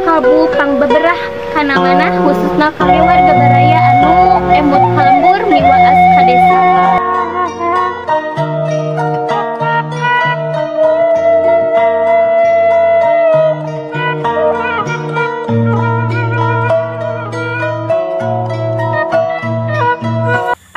kalbu pang beberah kana mana khususna kangge warga baraya anu emut kalembur miwaas ka desa.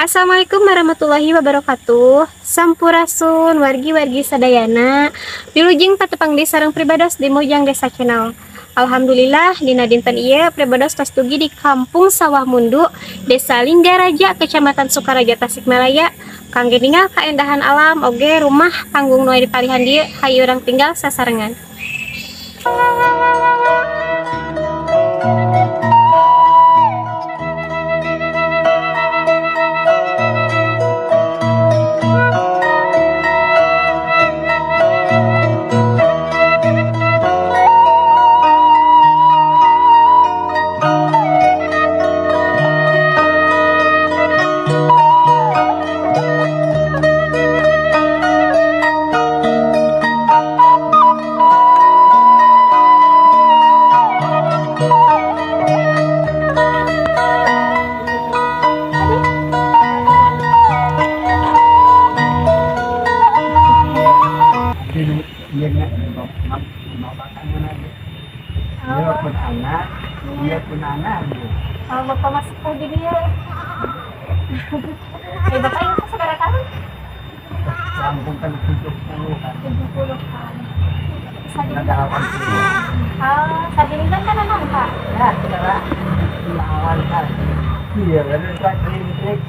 Assalamualaikum warahmatullahi wabarakatuh. Sampurasun wargi-wargi sadayana dilujeng patepang desa sareng pribados di Mojang Desa Channel. Alhamdulillah dina dinten ieu pribados tos dugi di Kampung Sawah Mundu, Desa Linggaraja, Kecamatan Sukaraja, Tasikmalaya. Kangge ninggal kaendahan alam oge rumah panggung nu dipalihan dieu hayu urang tinggal sasarengan. Dia pun anak, dia pun anak. Kalau bapak masuk ke dia, bapak yang saudara kamu? Kampung kan 70 kan. 70 kan. Ada awan sini. Saat ini kan anak Pak. Ya, saudara. Awan kan. Iya, ada trik.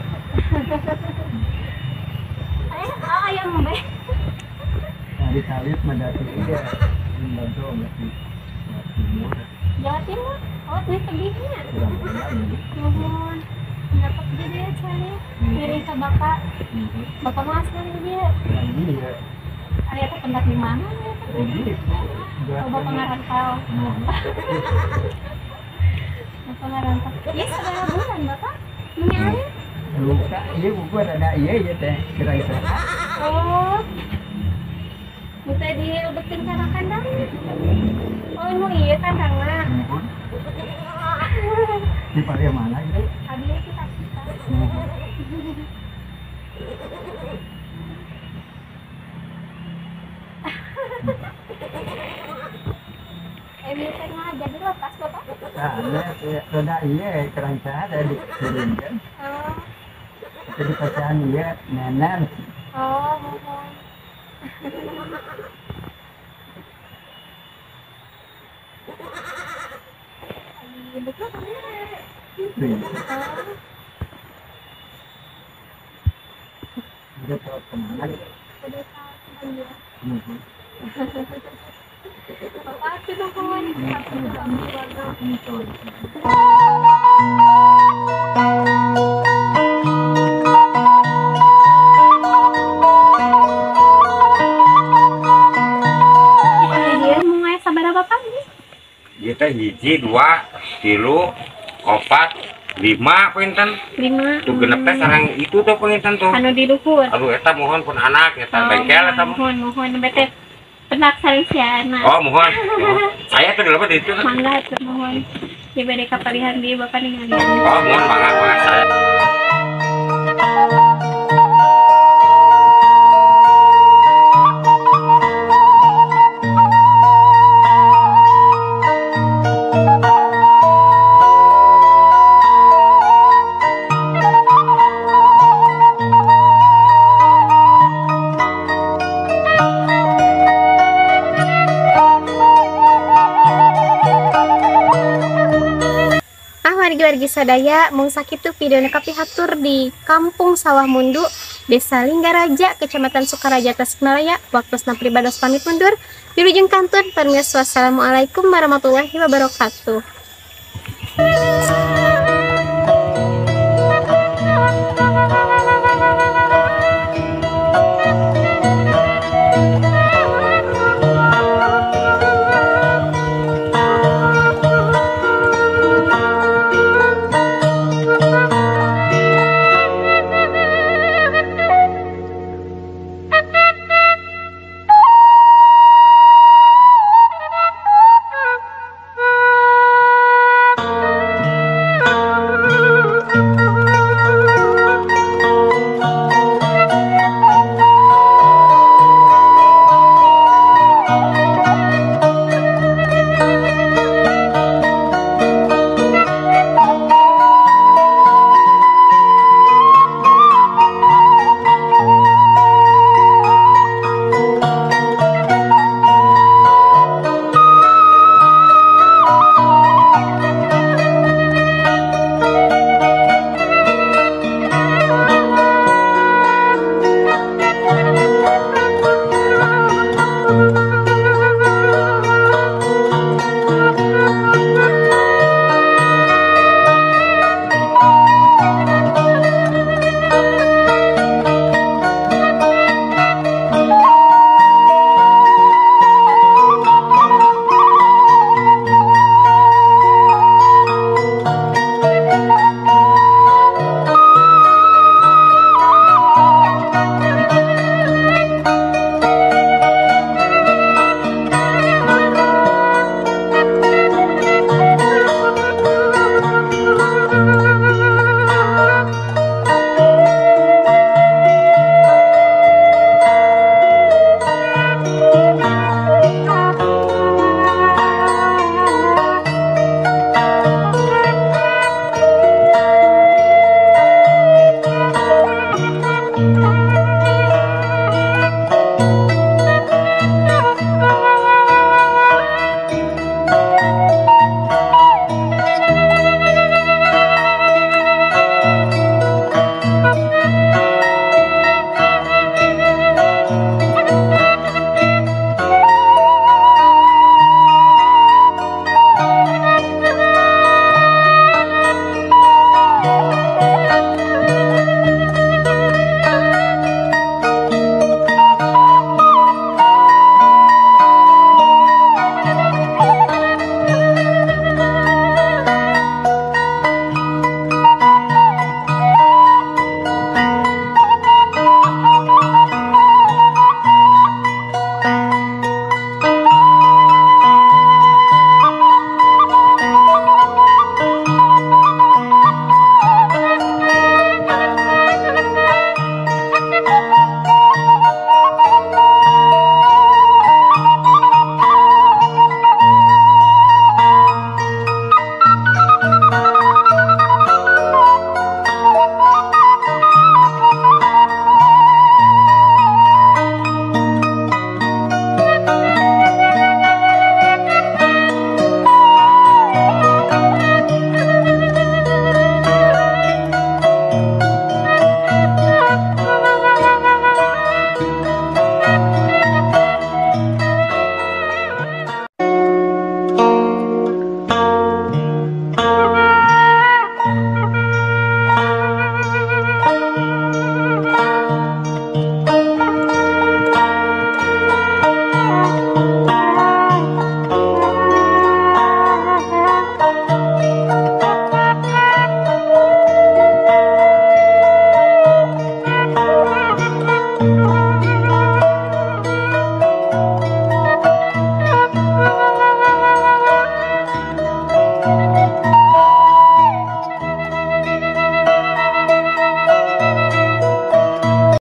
Ayam be. Kali-kali mendaki dia membantu masih timur. Jawa Timur. Oh, duit segini. Mohon. Dapat jadi cari. Kirim ke bapak. Bapak mau asli dia. Iya. Ayah tuh pendak di mana? Iya. Bapak ngarantau. Bapak ngarantau. Iya, saudara bulan bapak. Menyari. Luka, iya buat anak iya teh kira-kira. Oh. Minta diubetin karena kandang. Oh, ini iya kandangnya. Di Paria mana itu? Tadi kita. Ini tengah jadi lepas bapak. Nah, ada iya keranca ada dikirimkan. Oh. Jadi pecahan iya nenek. Oh, mohon. Dia tahu kemana? Bapak itu mohon. Dia teh hiji, 2, 3, 4, 5 pinten. 5. Tuh genep teh sareng itu tuh pinten tuh. Anu di luhur. Aduh eta mohon pun anak eta bengkel eta. Mohon bete penak sari si anak. Oh mohon. Saya tuh dalam di itu. Mangga tuh mohon. Di bade kapalihan di bapak ningali. Oh mohon mangga saya. Wargi sadaya mung sakitu videona kapihatur di Kampung Sawah Mundu, Desa Linggaraja, Kecamatan Sukaraja, Tasikmalaya. Waktosna pribados pamit mundur. Wilujeng kantun. Wassalamualaikum warahmatullahi wabarakatuh.